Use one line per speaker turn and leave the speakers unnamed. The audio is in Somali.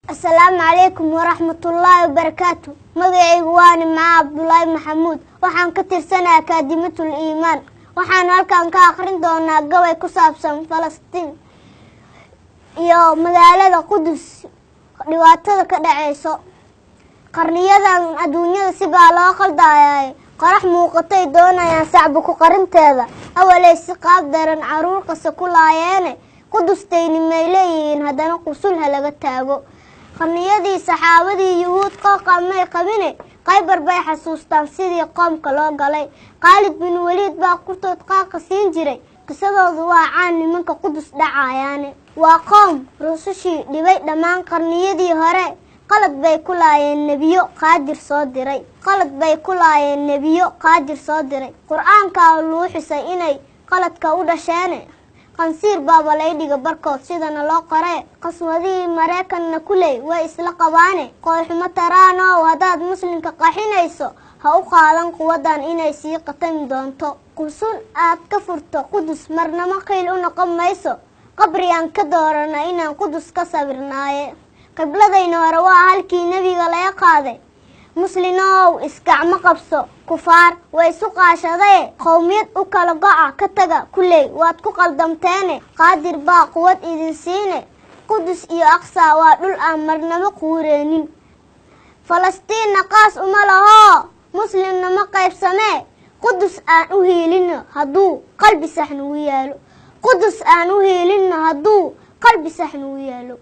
السلام عليكم ورحمة الله وبركاته. مقعي واني مع عبد الله محمود waxaan ka tirsanaa akaadimiyatul iimaan waxaan halkan ka akhrin doonaa gabay ku saabsan Falastiin iyo magaalada Qudus dhibaatada ka dhacayso qarniyadan adduunyada si baa loo qaldaayay qarax muuqatay doonayaan shacabku ku qarinteeda awalay si qaab daran caruur qasa ku laayeen Qudustayni meeleeyeen haddana qusul halaga taago qarniyadii saxaabadii yuhuud qaqamay qabine qaybar bay xasuustaan sidii qoomka loo galay Khalid bin Walid baa qurtood qaqa siin jiray qisadoodu waa caan nimanka Qudus dhacayaane waa qoom rusushii dhibay dhamaan qarniyadii hore qalad bay ku laayeen nabiyo qaadir soo diray quraanka loo xisay inay qaladka u dhasheen qansiir baaba lay dhiga barkood sidana loo qoray qaswadii Mareykanna kulay way isla qabaane qooxuma taraano wadaad muslimka qaxinayso ha u qaadan quwadan inay sii qatan doonto qusul aad ka furto Qudus marnama qeyl u noqon mayso qabriyaan ka doorana inaan Qudus ka sabirnaaye qibladayna hore waa halkii nabiga laga qaaday muslimow iskacma qabso kufaar way isu qaashadeen qowmiyad u kala go'a ka taga kulay waad ku qaldamteen qaadir baa quwad idin siine Qudus iyo Aqsa waa dhul aan marnaba quureenin Falastiin qaas uma laho muslimna ma qaybsamee Qudus aan u heelino haduu qalbi saxnu yaalo